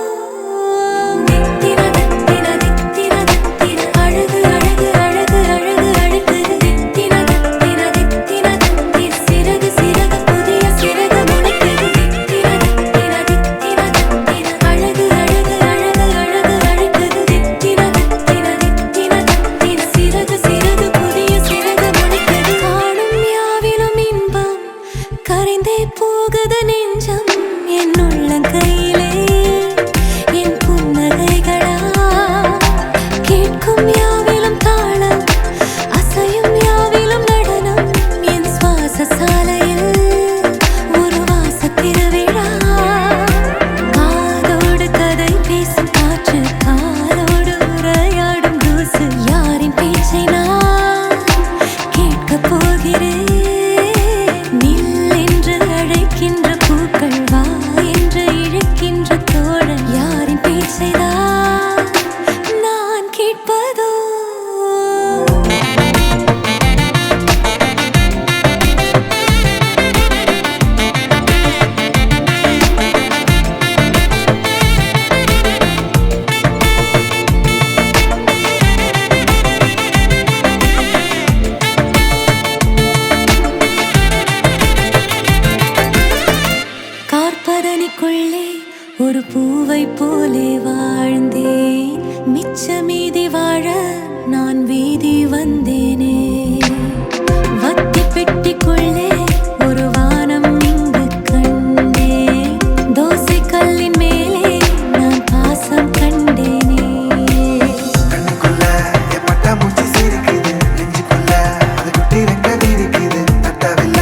தித்திர தித்திர தித்திர தித்திர அழகு அழகு அழகு அழகு அழகு தித்திர தித்திர தித்திர தித்திர சிறகு சிறகு புதிய சிறகு முளைக்குது தித்திர தித்திர தித்திர தித்திர அழகு அழகு அழகு அழகு அழகுது தித்திர தித்திர தித்திர தித்திர சிறகு சிறகு புதிய சிறகு முளைக்குது காணும் யாவிலும் இன்பம் கரைந்தே போகுது நெஞ்சம் என் உள்ளங்கையிலே என் புன்னகைகளா கேட்கும் யாவிலும் தாளம் அசையும் யாவிலும் நடனம் என் சுவாச சாலையில் ஒரு வாச திருவிழா காதோடு கதை பேசும் காற்று காலோடு உரையாடும் தூசு யாரின் பேச்சை நான் கேட்கப் போகிறேன் நில் என்று அழைக்கின்ற பூக்கள் வா என்று இழுக்கின்ற தோழன் யாரின் பேச்சைதான் நான் கேட்பதோ கார்பதனிக்குள்ளே ஒரு பூவை போலே வாழ்ந்தேன் மிச்ச மீதி வாழ நான் வீதி வந்தேனே வத்தி பெட்டிக்குள்ளே ஒரு வானம் இங்கு கண்டேன் தோசை கல்லின் மேலே நான் பாசம் கண்டேனே கண்ணுக்குள்ள என் பட்டா பூச்சி சிரிக்குது நெஞ்சுக்குள்ள அது குட்டி ரெக்க விரிக்குது தட்டவில்ல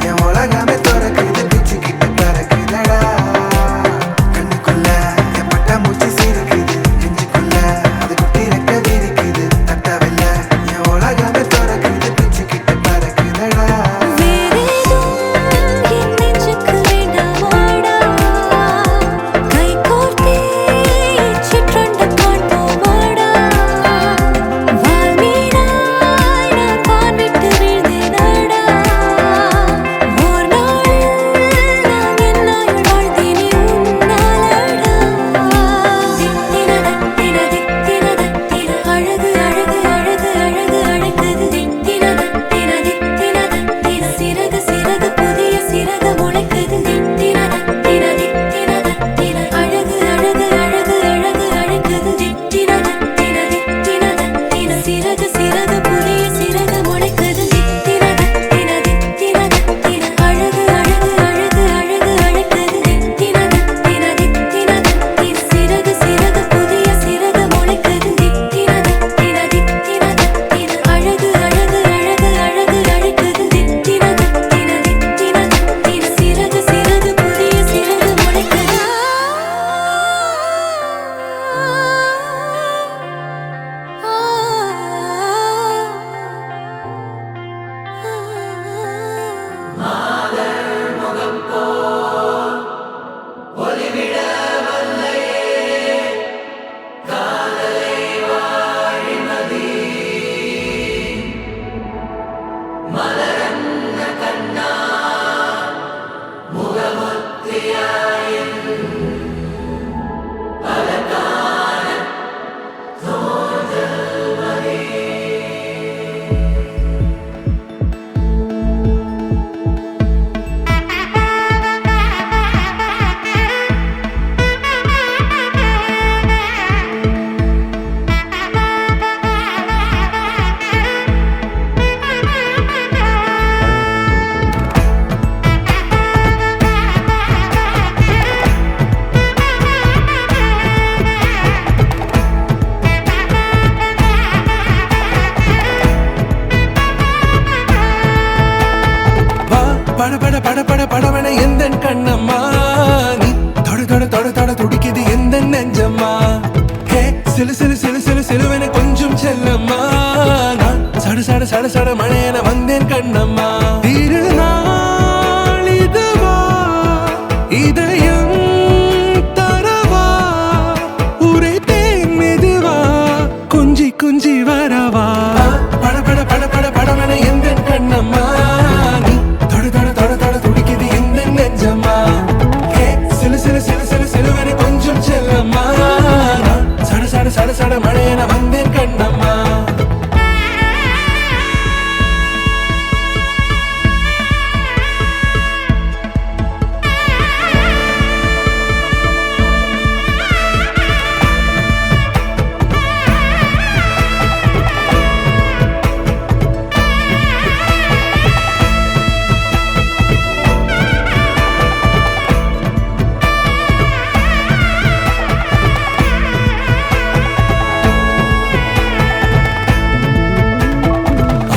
என் உலகமே துறக்குது பிச்சுக்கிட்டு பறக்குதடா கண்ணுக்குள்ள என் பட்டா பூச்சி சிரிக்குது நெஞ்சுக்குள்ள அது குட்டி ரெக்க விரிக்குது தட்டவில்ல என் உலகமே துறக்குது பிச்சுக்கிட்டு பறக்குதடா வேறே தொட தொட தொட துடிக்குது எந்த நெஞ்சம்மா ஹே சிலு சிலு சிலு சிலு சிலுவென கொஞ்சம் செல்லம்மா நான் சட சட சட சட மழையென வந்தேன் கண்ணம்மா திருநாள் இதுவா இதயம் தரவா உரைத்தேன் மெதுவா கொஞ்சி கொஞ்சி வரவா பட பட பட பட படவென எந்த கண்ணம்மா நீ தொட தொட தொட தொட துடிக்குது எந்த நெஞ்சம்மா ஹே சிலு சிலு சிலு சிலு சிலுவென கொஞ்சம் செல்லம்மா நான் சட சட சட சட மழையென வந்தேன் கண்ணம்மா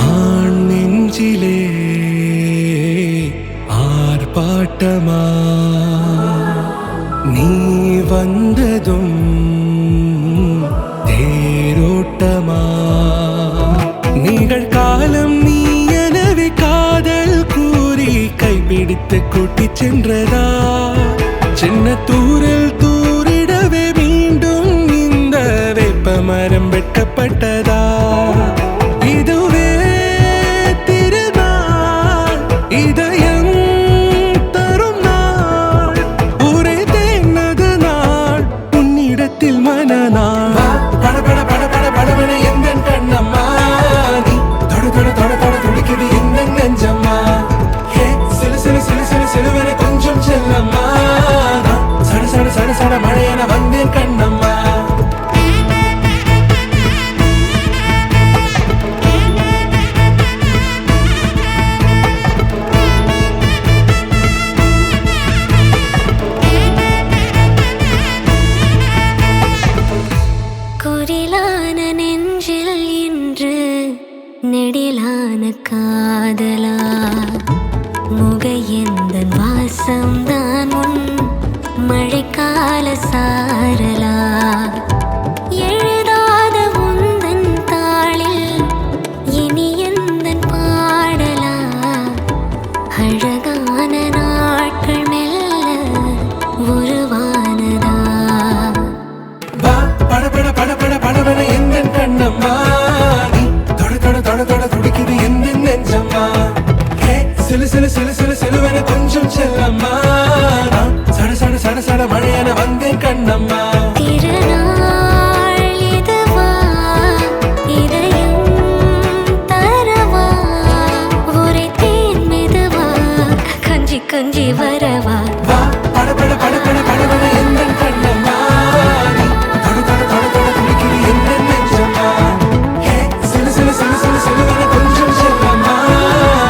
ஆண் நெஞ்சிலே ஆர்ப்பாட்டமா நீ வந்ததும் தேரோட்டமா நிகழ்காலம் நீ எனவே காதல் கூறி கைப்பிடித்து கூட்டிச் சென்றதா சின்ன தூரில் தூரிடவே மீண்டும் இந்த வேப்பமரம் வெட்டப்பட்டதா இதுவே திருநாள் இதயம் தரும் நாள் உரைத்தேனது நாள் உன்னிடத்தில் மனநாள் பட பட பட பட படவென எந்த கண்ணம்மா நீ தொட தொட தொட தொட துடிக்குது எந்த நெஞ்சம்மா ஹே சிலு சிலு சிலு சிலு சிலுவென கொஞ்சம் செல்லம்மா நான் சட சட சட சட மழையென வந்தேன் கண்ணம்மா குரிலான நெஞ்சில் இன்று நெடிலான காதலா முகையெந்தன் வாசம்தான் உன் மழைக்கால சாரலா எழுதாத உந்தன் தாளில் இனி எந்தன் பாடலா அழகான நாட்கள் மெல்ல உருவானதா வா பட பட பட பட படவென எந்த கண்ணம்மா நீ தொட தொட தொட தொட துடிக்குது எந்த நெஞ்சம்மா ஹே சிலு சிலு சிலு சிலு சிலுவென கொஞ்சம் செல்லம்மா நான் சட சட சட சட மழையென வந்தேன் கண்ணம்மா திருநாள் இதுவா இதயம் தரவா உரைத்தேன் மெதுவா கொஞ்சி கொஞ்சி வரவா வா பட பட பட பட படவென எந்த கண்ணம்மா நீ தொட தொட தொட தொட துடிக்குது எந்த நெஞ்சம்மா ஹே சிலு சிலு சிலு சிலு சிலுவென கொஞ்சம் செல்லம்மா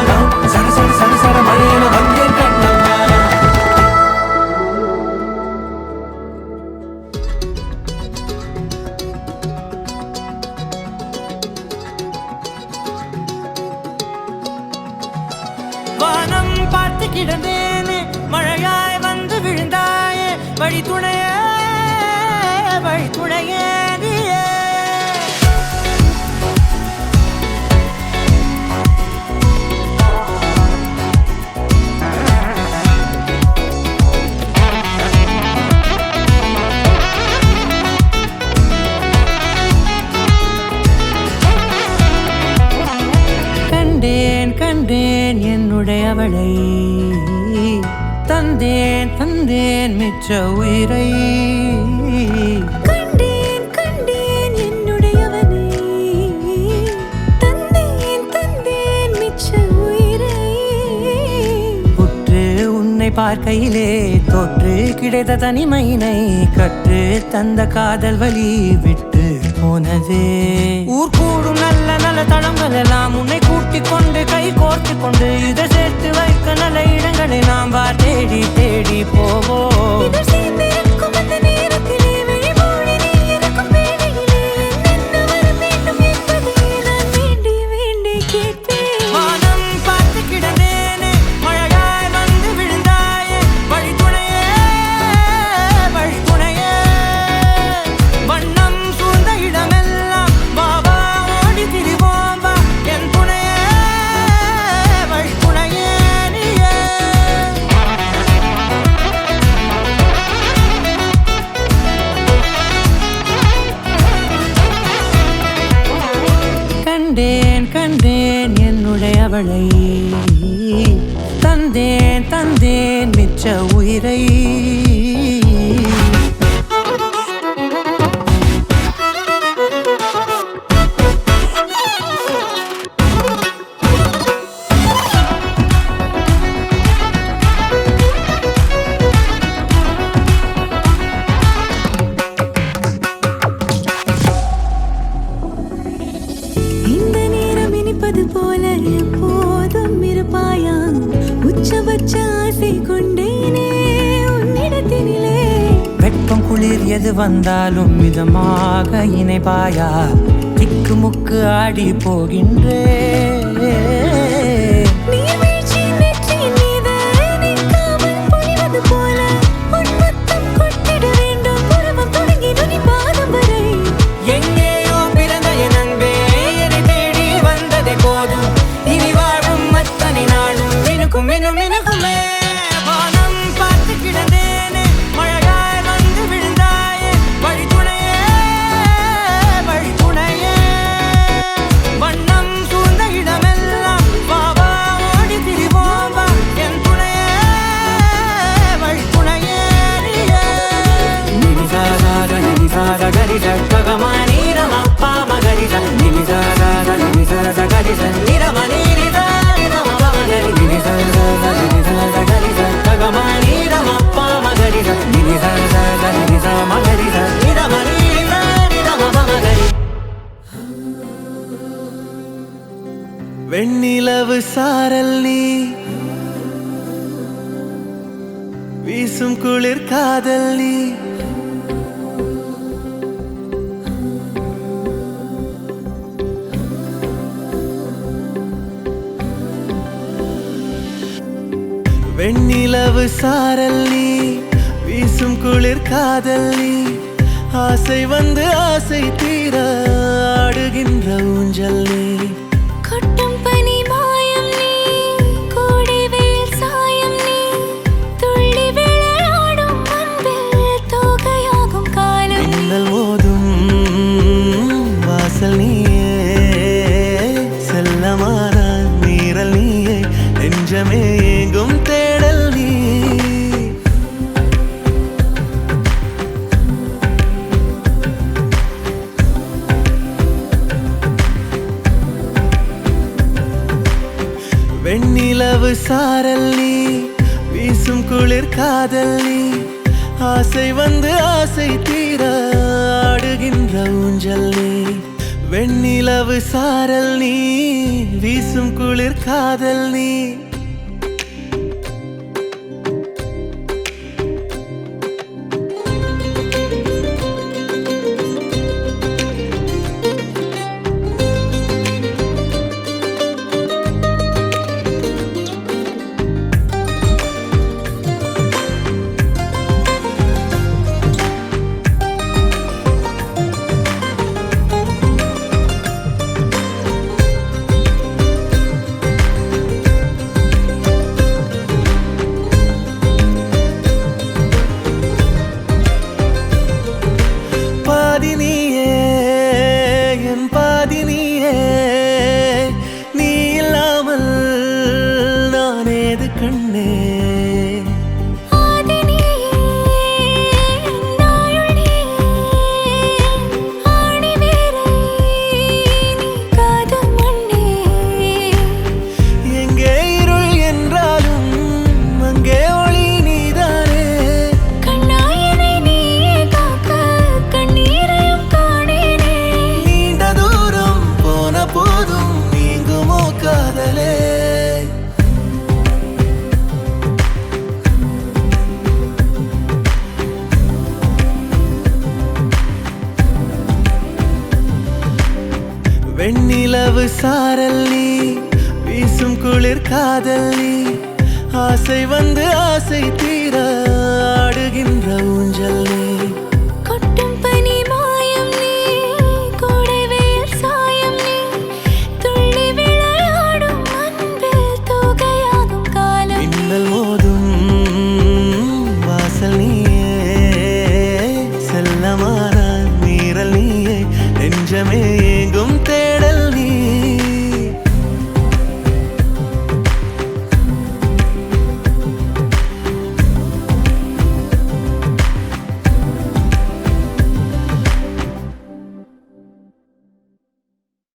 நான் சட சட சட சட மழையென வந்தேன் கண்ணம்மா வானம் பார்த்து கிடந்தேனே மழையாய் வந்து விழுந்தாயே வழி துணையே நீயே கண்டேன் கண்டேன் என்னுடையவளை தந்தேன் தந்தேன் மிச்ச உயிரை கண்டேன் கண்டேன் என்னுடையவனை தந்தேன் தந்தேன் மிச்ச உயிரை உற்று உன்னை பார்க்கையிலே தொற்று கிடைத்த தனிமையினை கற்று தந்த காதல் வழி விட்டு போனதே ஊர் கூடும் நல்ல நல்ல தளங்கள் எல்லாம் உன்னை கூட்டிக் கொண்டு கை கோர்த்து கொண்டு இதை சேர்த்து வைக்க நல்ல இடங்களை நாம் வா தேடி தேடி போவோம் இதழ் சேர்ந்திருக்கும் அந்த நேரத்திலே விழிமூடி நீ இருக்கும் வேளையிலே என்னென்ன வர வேண்டும் என்பதை நான் வேண்டி வேண்டி கேட்பேன் வானம் பார்த்து கிடந்தேனே மழையாய் வந்து விழுந்தாயே வழி துணையே இழந்தேன் என்னுடையவளை, தந்தேன் தந்தேன் மிச்ச உயிரை. இந்த நேரம் இனிப்பது போல எப்போதும் இருப்பாயா, உச்சபட்ச ஆசை கொண்டேனே உன்னிடத்தினிலே. வெட்கம் குளிர் எது வந்தாலும் மிதமாக இணைப்பாயா, திக்கு முக்கு ஆடி போகின்றே. நீர்வீழ்ச்சி நெற்றியின் மீது நிற்காமல் பொழிவது போல உன் முத்தம் கொட்டிட வேண்டும், உருவம் தொடங்கி நுனி பாதம் வரை. எங்கேயோ பிறந்த என் அன்பே, என்னை தேடி வந்ததே போதும், இனி வாழும் அத்தனை நாளும் மினுக்கும் மினும் மினுக்குமே. வானம் பார்த்து கிடந்தேனே, மழையாய் வந்து விழுந்தாயே, வழித்துணையே வழித்துணையே. வண்ணம் சூழ்ந்த இடமெல்லாம் வா வா ஓடி திரிவோம் வா, என் துணையே வழித்துணையே நீயே. நினிசாத நினிசாத கரிச ககமானி ரமப்பா மகரிச, நினிசாத நினிசாத கரிச நிரமணி நிதா நிதம மகரி, நினிசாத நினிசாத கரிச ககமானி ரமப்பா மகரிச, நினிசாத நினிசா மகரிச நிரமணி நிதா நிதம மகரி. வெண்ணிலவு சாரல் நீ, வீசும் குளிர் காதல் நீ. வெண்ணிலவு சாரல் நீ, வீசும் குளிர் காதல் நீ. ஆசை வந்து ஆசை தீர ஆடுகின்ற ஊஞ்சல் நீ. கொட்டும் பனி மாயம் நீ, கோடை வெயில் சாயம் நீ, துள்ளி விளையாடும் அன்பில் தோகையாகும் காலம் நீ. மின்னல் மோதும் வாசல் நீயே, செல்லமான நீரல் நீயே, நெஞ்சமே எங்கும் தேடல் நீ. வெண்ணிலவு சாரல் நீ, வீசும் குளிர் காதல் நீ. ஆசை வந்து ஆசை தீர ஆடுகின்ற ஊஞ்சல் நீ. வெண்ணிலவு சாரல் நீ, வீசும் குளிர் காதல் நீ. வெண்ணிலவு சாரல் நீ, வீசும் குளிர் காதல் நீ. ஆசை வந்து ஆசை தீர ஆடுகின்ற ஊஞ்சல் நீ. கொட்டும் பனி மாயம் நீ, கோடை வெயில் சாயம் நீ, துள்ளி விளையாடும் அன்பில் தோகையாகும் காலம் நீ. மின்னல் மோதும் வாசல் நீயே, செல்லமான நீரல் நீயே, நெஞ்சமே